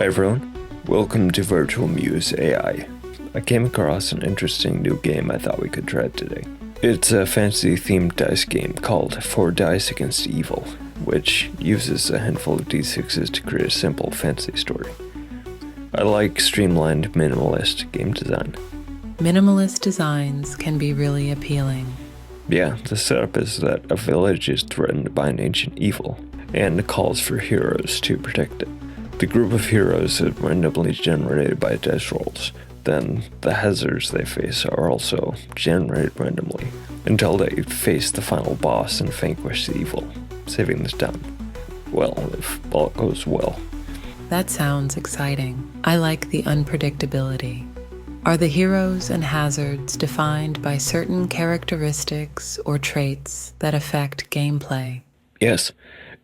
everyone, welcome to Virtual Muse AI. I came across an interesting new game I thought we could try today. It's a fantasy-themed dice game called 4 Dice Against Evil, which uses a handful of d6s to create a simple fantasy story. I like streamlined, minimalist game design. Minimalist designs can be really appealing. Yeah, the setup is that a village is threatened by an ancient evil, and calls for heroes to protect it. The group of heroes is randomly generated by dice rolls. Then the hazards they face are also generated randomly, until they face the final boss and vanquish the evil, saving the town. Well, if all goes well. That sounds exciting. I like the unpredictability. Are the heroes and hazards defined by certain characteristics or traits that affect gameplay? Yes,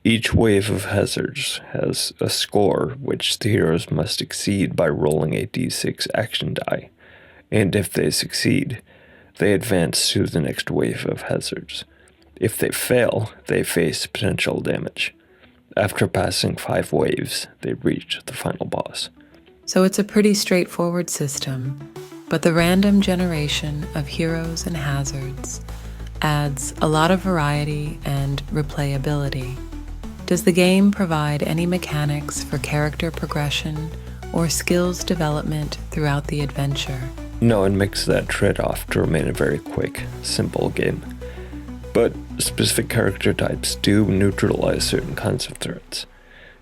each wave of hazards has a score which the heroes must exceed by rolling a d6 action die, and if they succeed, they advance to the next wave of hazards. If they fail, they face potential damage. After passing 5 waves, they reach the final boss. So it's a pretty straightforward system, but the random generation of heroes and hazards adds a lot of variety and replayability. Does the game provide any mechanics for character progression or skills development throughout the adventure? No, it makes that trade-off to remain a very quick, simple game. But specific character types do neutralize certain kinds of threats.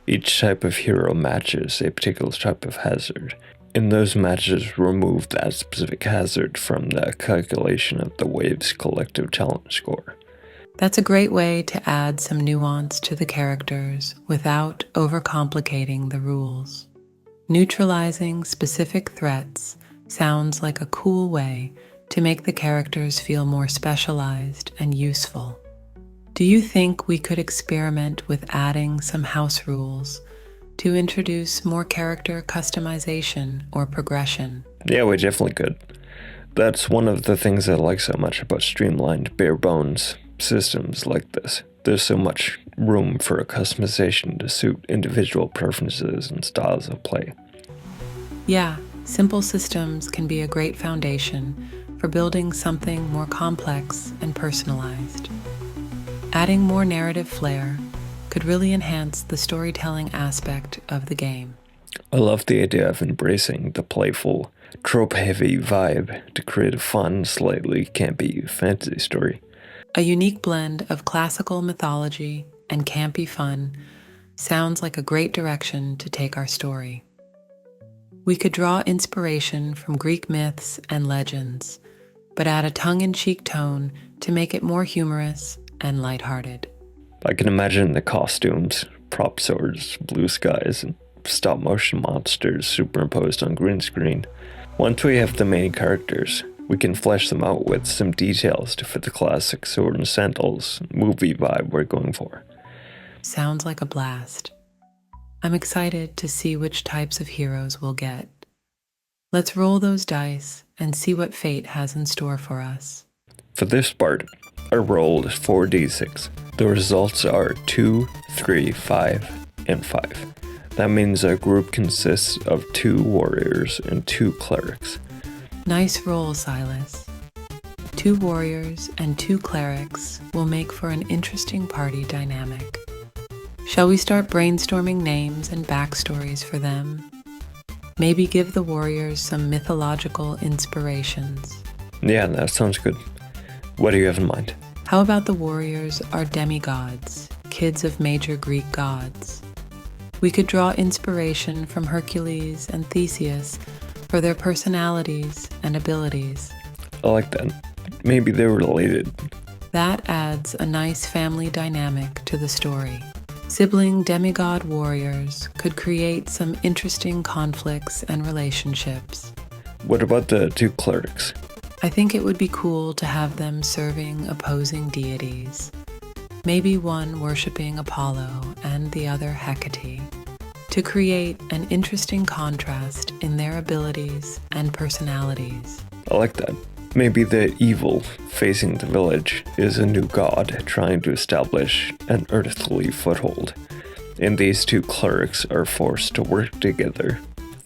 Each type of hero matches a particular type of hazard, and those matches remove that specific hazard from the calculation of the wave's collective talent score. That's a great way to add some nuance to the characters without overcomplicating the rules. Neutralizing specific threats sounds like a cool way to make the characters feel more specialized and useful. Do you think we could experiment with adding some house rules to introduce more character customization or progression? Yeah, we definitely could. That's one of the things I like so much about streamlined, bare-bones systems like this. There's so much room for a customization to suit individual preferences and styles of play. Yeah, simple systems can be a great foundation for building something more complex and personalized. Adding more narrative flair could really enhance the storytelling aspect of the game. I love the idea of embracing the playful, trope-heavy vibe to create a fun, slightly campy fantasy story. A unique blend of classical mythology and campy fun sounds like a great direction to take our story. We could draw inspiration from Greek myths and legends, but add a tongue-in-cheek tone to make it more humorous and lighthearted. I can imagine the costumes, prop swords, blue skies, and stop-motion monsters superimposed on green screen. Once we have the main characters, we can flesh them out with some details to fit the classic sword and sandals movie vibe we're going for. Sounds like a blast. I'm excited to see which types of heroes we'll get. Let's roll those dice and see what fate has in store for us. For this part, I rolled 4d6. The results are 2, 3, 5, and 5. That means our group consists of 2 warriors and 2 clerics. Nice roll, Silas. 2 warriors and 2 clerics will make for an interesting party dynamic. Shall we start brainstorming names and backstories for them? Maybe give the warriors some mythological inspirations. Yeah, that sounds good. What do you have in mind? How about the warriors are demigods, kids of major Greek gods? We could draw inspiration from Hercules and Theseus for their personalities and abilities. I like that. Maybe they're related. That adds a nice family dynamic to the story. Sibling demigod warriors could create some interesting conflicts and relationships. What about the 2 clerics? I think it would be cool to have them serving opposing deities. Maybe one worshipping Apollo and the other Hecate, to create an interesting contrast in their abilities and personalities. I like that. Maybe the evil facing the village is a new god trying to establish an earthly foothold, and these two clerics are forced to work together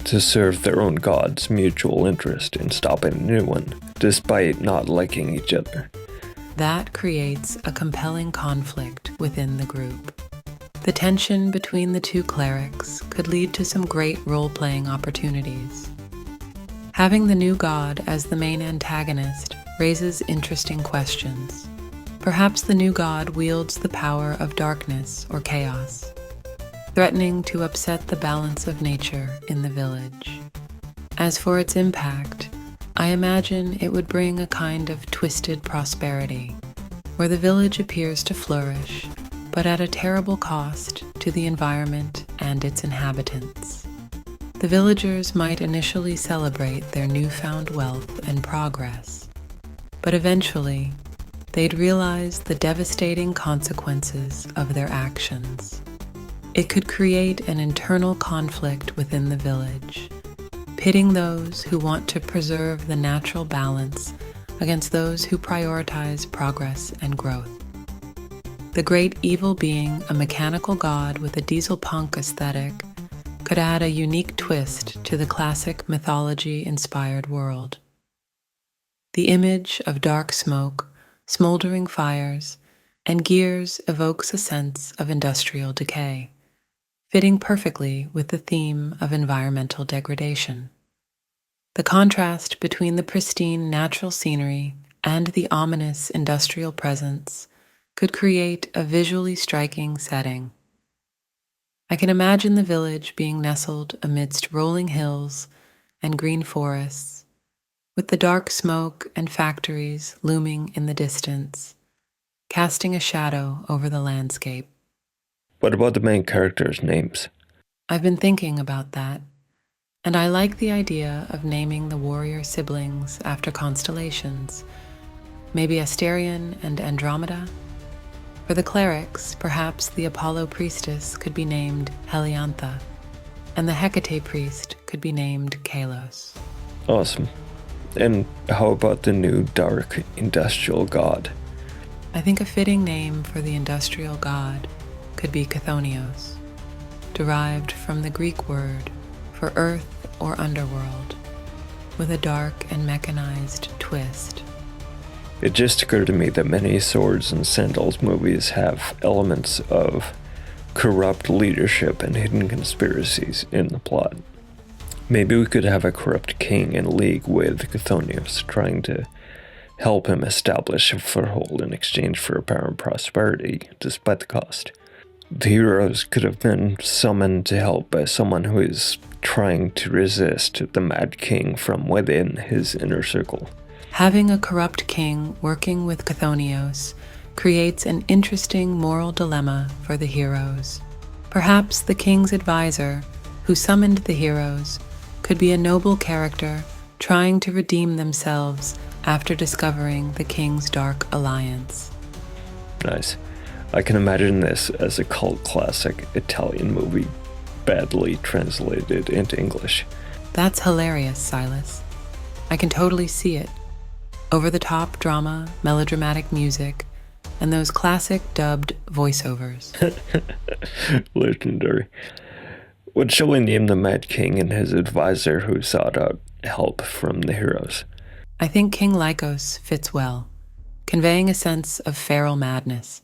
to serve their own god's mutual interest in stopping a new one, despite not liking each other. That creates a compelling conflict within the group. The tension between the two clerics could lead to some great role-playing opportunities. Having the new god as the main antagonist raises interesting questions. Perhaps the new god wields the power of darkness or chaos, threatening to upset the balance of nature in the village. As for its impact, I imagine it would bring a kind of twisted prosperity, where the village appears to flourish, but at a terrible cost to the environment and its inhabitants. The villagers might initially celebrate their newfound wealth and progress, but eventually they'd realize the devastating consequences of their actions. It could create an internal conflict within the village, pitting those who want to preserve the natural balance against those who prioritize progress and growth. The great evil being a mechanical god with a diesel punk aesthetic could add a unique twist to the classic mythology-inspired world. The image of dark smoke, smoldering fires, and gears evokes a sense of industrial decay, fitting perfectly with the theme of environmental degradation. The contrast between the pristine natural scenery and the ominous industrial presence could create a visually striking setting. I can imagine the village being nestled amidst rolling hills and green forests, with the dark smoke and factories looming in the distance, casting a shadow over the landscape. What about the main characters' names? I've been thinking about that, and I like the idea of naming the warrior siblings after constellations, maybe Asterion and Andromeda. For the clerics, perhaps the Apollo priestess could be named Heliantha, and the Hecate priest could be named Kalos. Awesome. And how about the new dark industrial god? I think a fitting name for the industrial god could be Chthonios, derived from the Greek word for earth or underworld, with a dark and mechanized twist. It just occurred to me that many Swords and Sandals movies have elements of corrupt leadership and hidden conspiracies in the plot. Maybe we could have a corrupt king in league with Chthonios, trying to help him establish a foothold in exchange for apparent prosperity, despite the cost. The heroes could have been summoned to help by someone who is trying to resist the Mad King from within his inner circle. Having a corrupt king working with Chthonios creates an interesting moral dilemma for the heroes. Perhaps the king's advisor, who summoned the heroes, could be a noble character trying to redeem themselves after discovering the king's dark alliance. Nice. I can imagine this as a cult classic Italian movie, badly translated into English. That's hilarious, Silas. I can totally see it. Over-the-top drama, melodramatic music, and those classic dubbed voiceovers. Legendary. What shall we name the Mad King and his advisor who sought out help from the heroes? I think King Lycos fits well, conveying a sense of feral madness.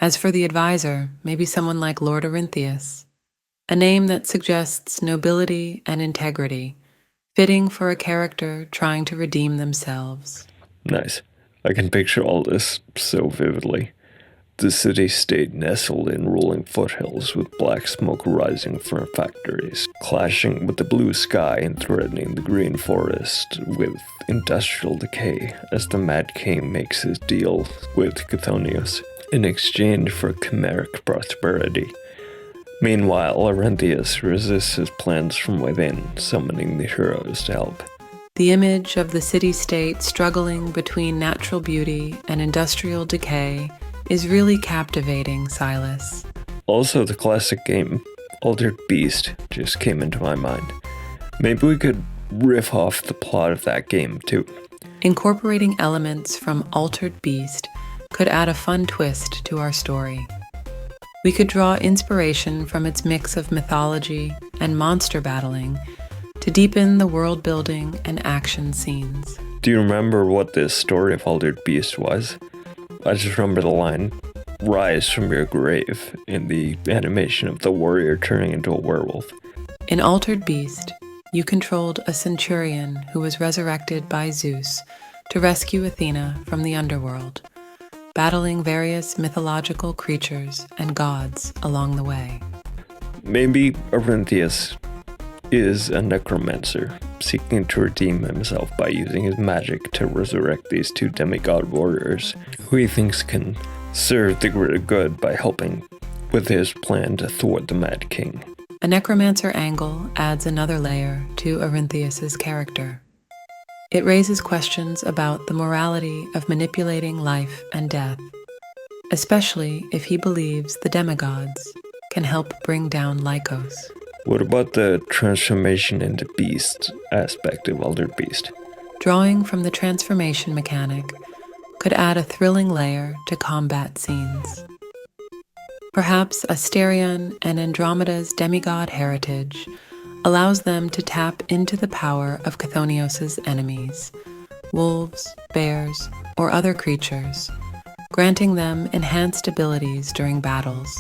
As for the advisor, maybe someone like Lord Orynthius, a name that suggests nobility and integrity, fitting for a character trying to redeem themselves. Nice. I can picture all this so vividly. The city-state nestled in rolling foothills with black smoke rising from factories, clashing with the blue sky and threatening the green forest with industrial decay as the Mad King makes his deal with Chthonios in exchange for chimeric prosperity. Meanwhile, Orynthius resists his plans from within, summoning the heroes to help. The image of the city-state struggling between natural beauty and industrial decay is really captivating, Silas. Also, the classic game, Altered Beast, just came into my mind. Maybe we could riff off the plot of that game, too. Incorporating elements from Altered Beast could add a fun twist to our story. We could draw inspiration from its mix of mythology and monster battling to deepen the world building and action scenes. Do you remember what the story of Altered Beast was? I just remember the line, "Rise from your grave," in the animation of the warrior turning into a werewolf. In Altered Beast, you controlled a centurion who was resurrected by Zeus to rescue Athena from the underworld, battling various mythological creatures and gods along the way. Maybe Arinthius is a necromancer, seeking to redeem himself by using his magic to resurrect these two demigod warriors, who he thinks can serve the greater good by helping with his plan to thwart the Mad King. A necromancer angle adds another layer to Arinthius's character. It raises questions about the morality of manipulating life and death, especially if he believes the demigods can help bring down Lycos. What about the transformation into beast aspect of Altered Beast? Drawing from the transformation mechanic could add a thrilling layer to combat scenes. Perhaps Asterion and Andromeda's demigod heritage allows them to tap into the power of Chthonios' enemies, wolves, bears, or other creatures, granting them enhanced abilities during battles,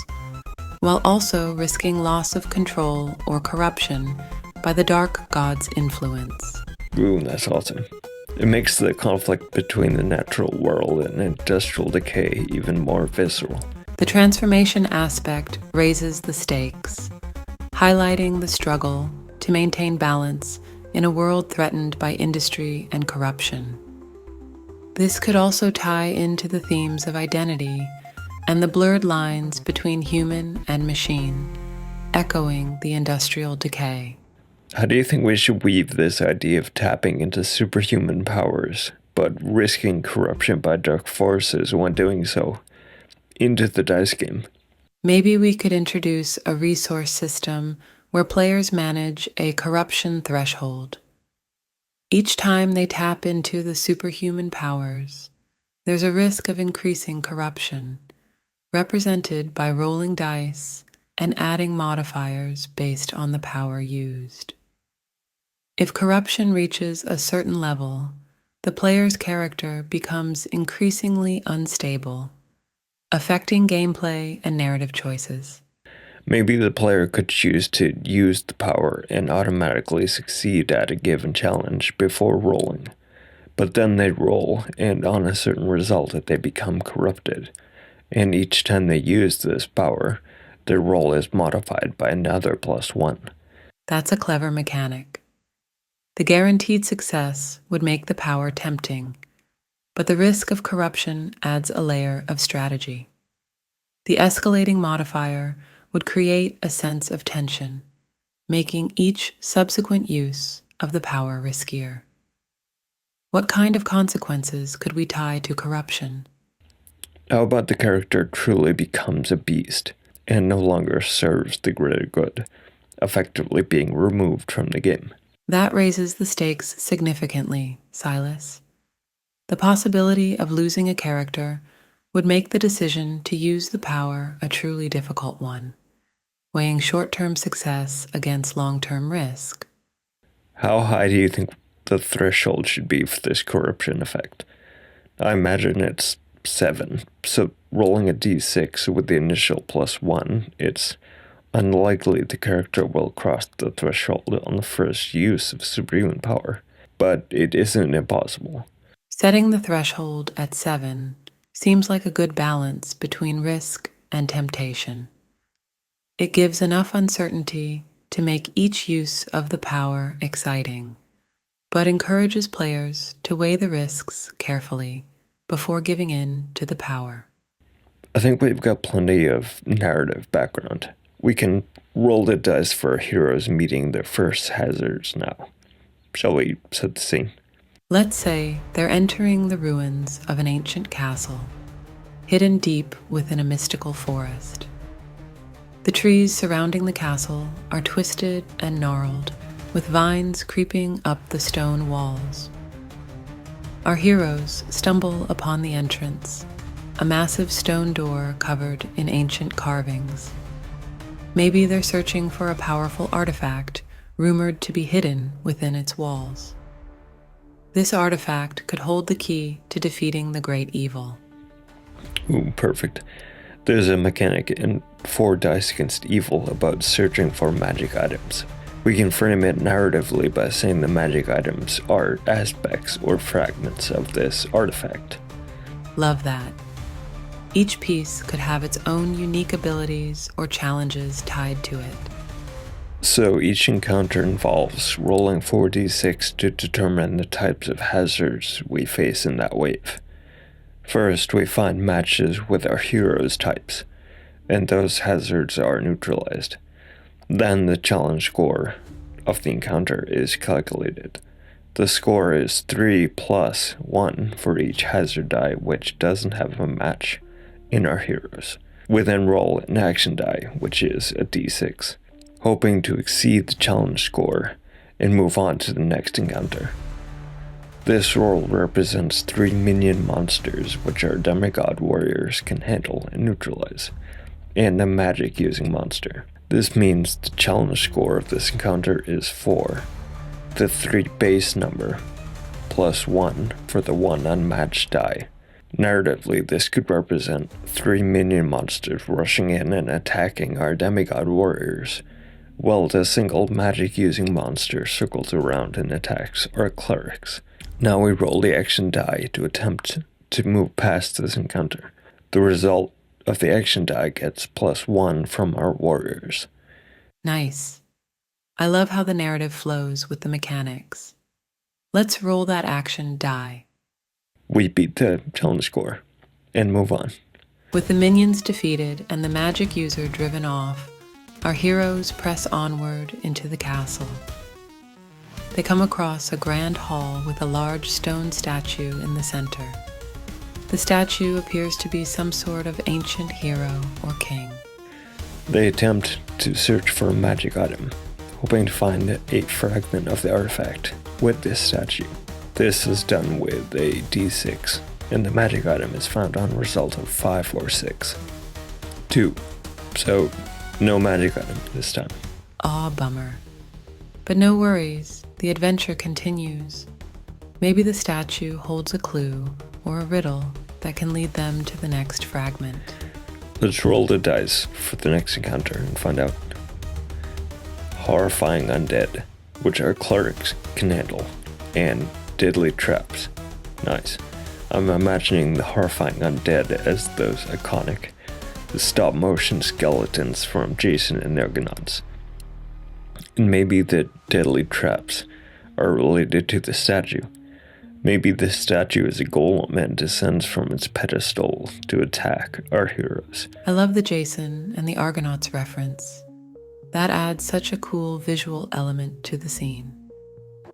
while also risking loss of control or corruption by the dark god's influence. Ooh, that's awesome. It makes the conflict between the natural world and industrial decay even more visceral. The transformation aspect raises the stakes, highlighting the struggle to maintain balance in a world threatened by industry and corruption. This could also tie into the themes of identity and the blurred lines between human and machine, echoing the industrial decay. How do you think we should weave this idea of tapping into superhuman powers, but risking corruption by dark forces when doing so, into the dice game? Maybe we could introduce a resource system where players manage a corruption threshold. Each time they tap into the superhuman powers, there's a risk of increasing corruption, represented by rolling dice and adding modifiers based on the power used. If corruption reaches a certain level, the player's character becomes increasingly unstable, affecting gameplay and narrative choices. Maybe the player could choose to use the power and automatically succeed at a given challenge before rolling, but then they roll, and on a certain result they become corrupted, and each time they use this power, their roll is modified by another +1. That's a clever mechanic. The guaranteed success would make the power tempting, but the risk of corruption adds a layer of strategy. The escalating modifier would create a sense of tension, making each subsequent use of the power riskier. What kind of consequences could we tie to corruption? How about the character truly becomes a beast and no longer serves the greater good, effectively being removed from the game? That raises the stakes significantly, Silas. The possibility of losing a character would make the decision to use the power a truly difficult one, weighing short-term success against long-term risk. How high do you think the threshold should be for this corruption effect? I imagine it's 7, so rolling a d6 with the initial +1, it's unlikely the character will cross the threshold on the first use of superhuman power, but it isn't impossible. Setting the threshold at 7 seems like a good balance between risk and temptation. It gives enough uncertainty to make each use of the power exciting, but encourages players to weigh the risks carefully before giving in to the power. I think we've got plenty of narrative background. We can roll the dice for our heroes meeting their first hazards now. Shall we set the scene? Let's say they're entering the ruins of an ancient castle, hidden deep within a mystical forest. The trees surrounding the castle are twisted and gnarled, with vines creeping up the stone walls. Our heroes stumble upon the entrance, a massive stone door covered in ancient carvings. Maybe they're searching for a powerful artifact rumored to be hidden within its walls. This artifact could hold the key to defeating the great evil. Ooh, perfect. There's a mechanic in 4 Dice Against Evil about searching for magic items. We can frame it narratively by saying the magic items are aspects or fragments of this artifact. Love that. Each piece could have its own unique abilities or challenges tied to it. So each encounter involves rolling 4d6 to determine the types of hazards we face in that wave. First, we find matches with our heroes' types, and those hazards are neutralized. Then the challenge score of the encounter is calculated. The score is 3 plus 1 for each hazard die which doesn't have a match in our heroes. We then roll an action die, which is a d6, hoping to exceed the challenge score and move on to the next encounter. This roll represents 3 minion monsters which our demigod warriors can handle and neutralize, and a magic using monster. This means the challenge score of this encounter is 4, the 3 base number, plus 1 for the 1 unmatched die. Narratively, this could represent 3 minion monsters rushing in and attacking our demigod warriors, while the single magic-using monster circles around and attacks our clerics. Now we roll the action die to attempt to move past this encounter. The result of the action die gets plus 1 from our warriors. Nice. I love how the narrative flows with the mechanics. Let's roll that action die. We beat the challenge score and move on. With the minions defeated and the magic user driven off, our heroes press onward into the castle. They come across a grand hall with a large stone statue in the center. The statue appears to be some sort of ancient hero or king. They attempt to search for a magic item, hoping to find a fragment of the artifact with this statue. This is done with a d6, and the magic item is found on a result of 5 or 6. 2. So, no magic item this time. Aw, bummer. But no worries, the adventure continues. Maybe the statue holds a clue or a riddle that can lead them to the next fragment. Let's roll the dice for the next encounter and find out. Horrifying undead, which our clerics can handle, and deadly traps. Nice. I'm imagining the horrifying undead as those iconic stop-motion skeletons from Jason and the Argonauts. And maybe the deadly traps are related to the statue. Maybe the statue is a golem and descends from its pedestal to attack our heroes. I love the Jason and the Argonauts reference. That adds such a cool visual element to the scene.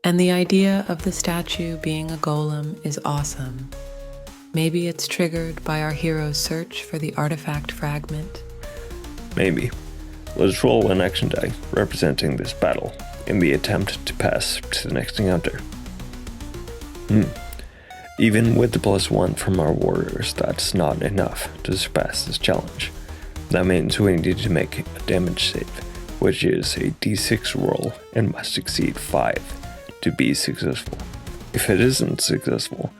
And the idea of the statue being a golem is awesome. Maybe it's triggered by our hero's search for the artifact fragment. Maybe. Let's roll an action die representing this battle in the attempt to pass to the next encounter. Even with the plus 1 from our warriors, that's not enough to surpass this challenge. That means we need to make a damage save, which is a d6 roll and must exceed 5 to be successful. If it isn't successful,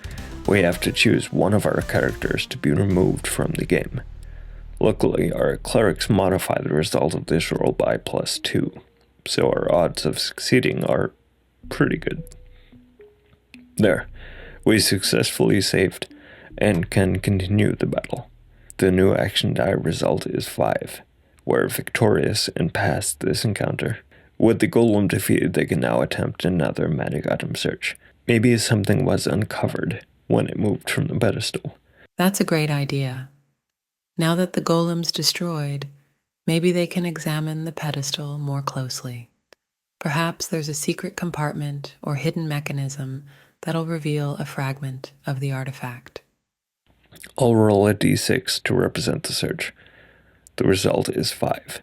we have to choose one of our characters to be removed from the game. Luckily, our clerics modify the result of this roll by plus 2, so our odds of succeeding are pretty good. There, we successfully saved and can continue the battle. The new action die result is 5. We're victorious and past this encounter. With the golem defeated, they can now attempt another magic item search. Maybe something was uncovered when it moved from the pedestal. That's a great idea. Now that the golem's destroyed, maybe they can examine the pedestal more closely. Perhaps there's a secret compartment or hidden mechanism that'll reveal a fragment of the artifact. I'll roll a d6 to represent the search. The result is 5.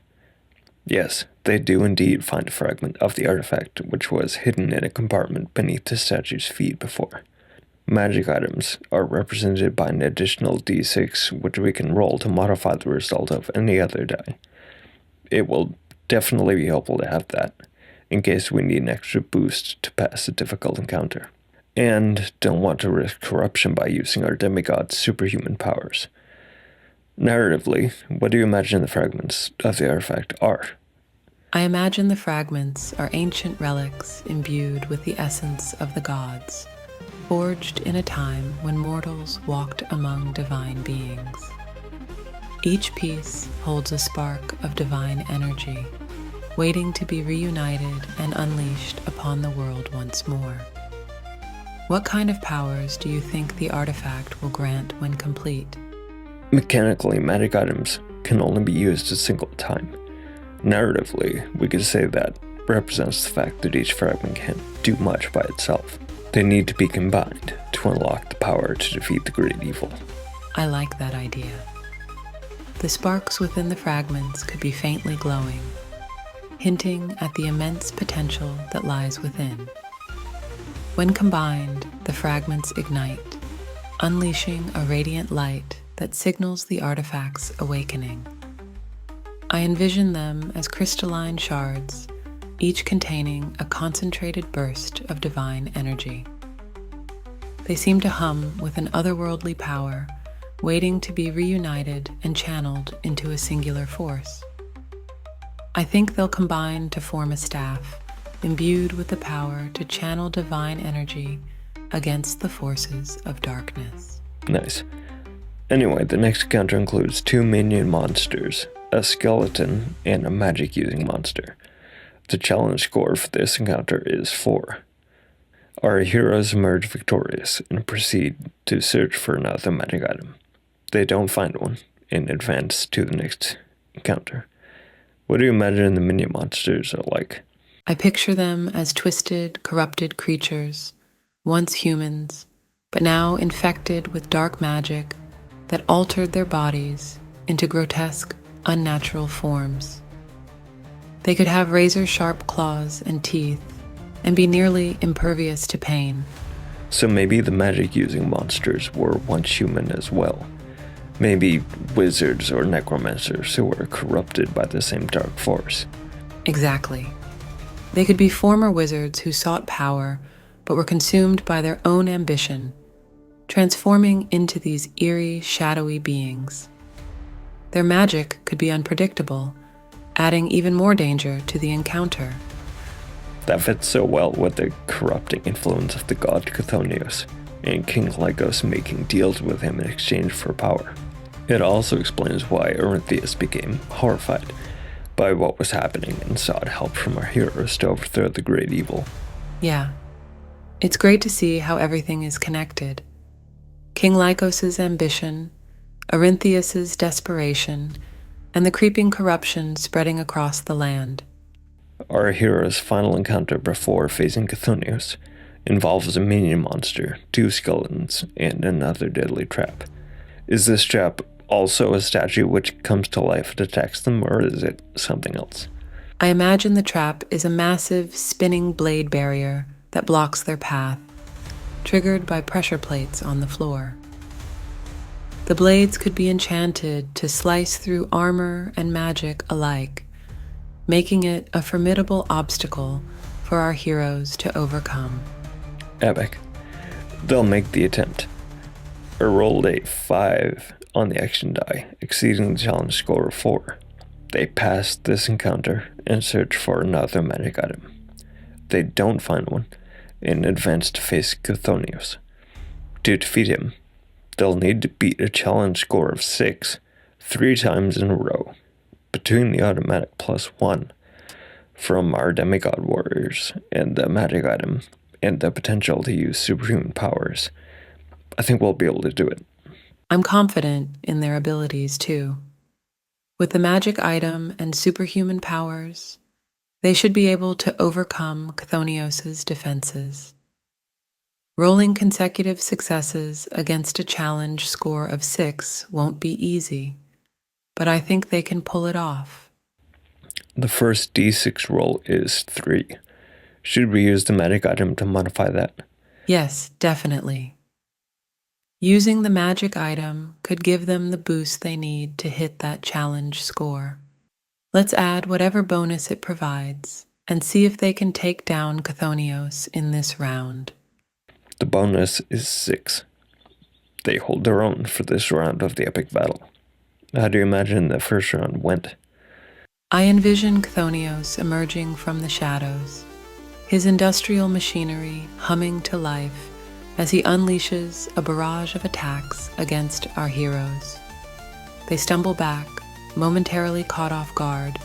Yes, they do indeed find a fragment of the artifact which was hidden in a compartment beneath the statue's feet before. magic items are represented by an additional d6 which we can roll to modify the result of any other die. It will definitely be helpful to have that, in case we need an extra boost to pass a difficult encounter. And don't want to risk corruption by using our demigod's superhuman powers. Narratively, what do you imagine the fragments of the artifact are? I imagine the fragments are ancient relics imbued with the essence of the gods, forged in a time when mortals walked among divine beings. Each piece holds a spark of divine energy, waiting to be reunited and unleashed upon the world once more. What kind of powers do you think the artifact will grant when complete? Mechanically, magic items can only be used a single time. Narratively, we could say that represents the fact that each fragment can't do much by itself. They need to be combined to unlock the power to defeat the great evil. I like that idea. The sparks within the fragments could be faintly glowing, hinting at the immense potential that lies within. When combined, the fragments ignite, unleashing a radiant light that signals the artifact's awakening. I envision them as crystalline shards, each containing a concentrated burst of divine energy. They seem to hum with an otherworldly power, waiting to be reunited and channeled into a singular force. I think they'll combine to form a staff, imbued with the power to channel divine energy against the forces of darkness. Nice. Anyway, the next encounter includes 2 minion monsters, a skeleton, and a magic-using monster. The challenge score for this encounter is 4. Our heroes emerge victorious and proceed to search for another magic item. They don't find one and advance to the next encounter. What do you imagine the minion monsters are like? I picture them as twisted, corrupted creatures, once humans, but now infected with dark magic that altered their bodies into grotesque, unnatural forms. They could have razor-sharp claws and teeth and be nearly impervious to pain. So maybe the magic-using monsters were once human as well. Maybe wizards or necromancers who were corrupted by the same dark force. Exactly. They could be former wizards who sought power but were consumed by their own ambition, transforming into these eerie, shadowy beings. Their magic could be unpredictable, adding even more danger to the encounter. That fits so well with the corrupting influence of the god Chthonius, and King Lycos making deals with him in exchange for power. It also explains why Orintheus became horrified by what was happening and sought help from our heroes to overthrow the great evil. Yeah. It's great to see how everything is connected. King Lycos' ambition, Orintheus' desperation, and the creeping corruption spreading across the land. Our hero's final encounter before facing Chthonius involves a minion monster, 2 skeletons, and another deadly trap. Is this trap also a statue which comes to life and attacks them, or is it something else? I imagine the trap is a massive, spinning blade barrier that blocks their path, triggered by pressure plates on the floor. The blades could be enchanted to slice through armor and magic alike, making it a formidable obstacle for our heroes to overcome. Epic. They'll make the attempt. I rolled a 5 on the action die, exceeding the challenge score of 4. They pass this encounter and search for another magic item. They don't find one and advance to face Chthonius. To defeat him, they'll need to beat a challenge score of 6 3 times in a row, between the automatic +1 from our demigod warriors and the magic item and the potential to use superhuman powers. I think we'll be able to do it. I'm confident in their abilities too. With the magic item and superhuman powers, they should be able to overcome Chthonios' defenses. Rolling consecutive successes against a challenge score of 6 won't be easy, but I think they can pull it off. The first d6 roll is 3. Should we use the magic item to modify that? Yes, definitely. Using the magic item could give them the boost they need to hit that challenge score. Let's add whatever bonus it provides and see if they can take down Chthonios in this round. The bonus is 6. They hold their own for this round of the epic battle. How do you imagine the first round went? I envision Chthonios emerging from the shadows, his industrial machinery humming to life as he unleashes a barrage of attacks against our heroes. They stumble back, momentarily caught off guard,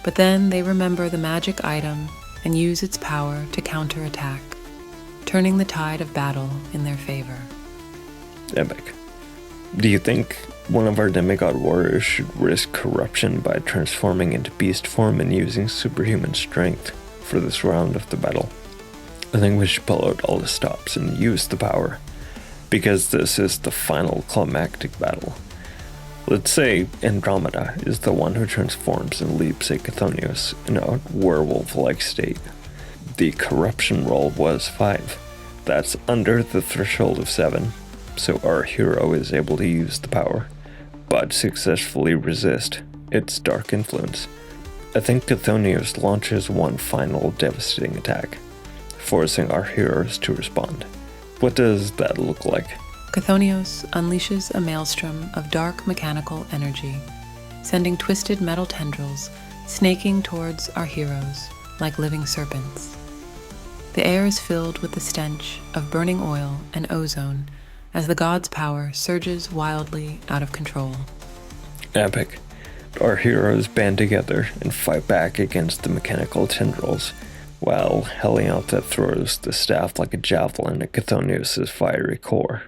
but then they remember the magic item and use its power to counterattack, turning the tide of battle in their favor. Epic. Do you think one of our demigod warriors should risk corruption by transforming into beast form and using superhuman strength for this round of the battle? I think we should pull out all the stops and use the power, because this is the final climactic battle. Let's say Andromeda is the one who transforms and leaps at Chthonios in a werewolf-like state. The corruption roll was 5. That's under the threshold of 7, so our hero is able to use the power, but successfully resist its dark influence. I think Chthonios launches one final devastating attack, forcing our heroes to respond. What does that look like? Chthonios unleashes a maelstrom of dark mechanical energy, sending twisted metal tendrils snaking towards our heroes like living serpents. The air is filled with the stench of burning oil and ozone as the god's power surges wildly out of control. Epic. Our heroes band together and fight back against the mechanical tendrils, while Heliantha throws the staff like a javelin at Chthonios' fiery core.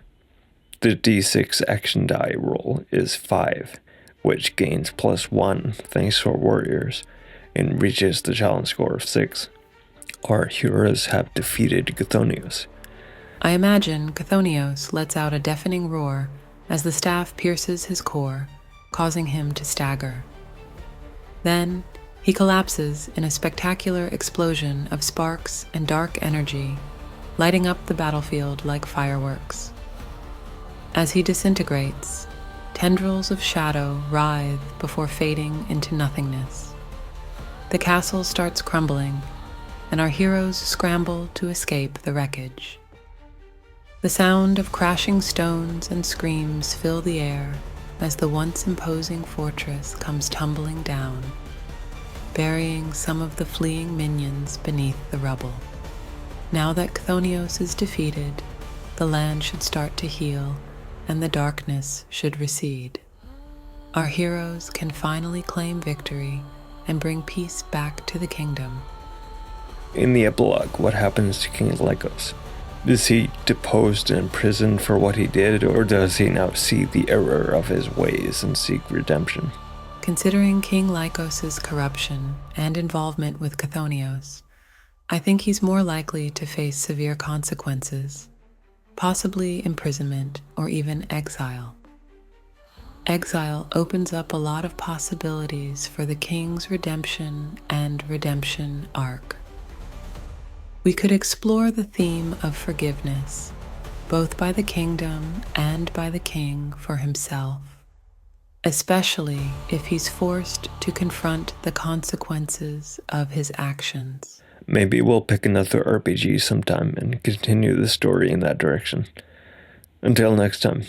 The d6 action die roll is 5, which gains +1 thanks to our warriors, and reaches the challenge score of 6. Our heroes have defeated Chthonios. I imagine Chthonios lets out a deafening roar as the staff pierces his core, causing him to stagger. Then, he collapses in a spectacular explosion of sparks and dark energy, lighting up the battlefield like fireworks. As he disintegrates, tendrils of shadow writhe before fading into nothingness. The castle starts crumbling, and our heroes scramble to escape the wreckage. The sound of crashing stones and screams fill the air as the once imposing fortress comes tumbling down, burying some of the fleeing minions beneath the rubble. Now that Chthonios is defeated, the land should start to heal and the darkness should recede. Our heroes can finally claim victory and bring peace back to the kingdom. In the epilogue, what happens to King Lycos? Is he deposed and imprisoned for what he did, or does he now see the error of his ways and seek redemption? Considering King Lycos' corruption and involvement with Chthonios, I think he's more likely to face severe consequences, possibly imprisonment or even exile. Exile opens up a lot of possibilities for the king's redemption and redemption arc. We could explore the theme of forgiveness, both by the kingdom and by the king for himself, especially if he's forced to confront the consequences of his actions. Maybe we'll pick another RPG sometime and continue the story in that direction. Until next time.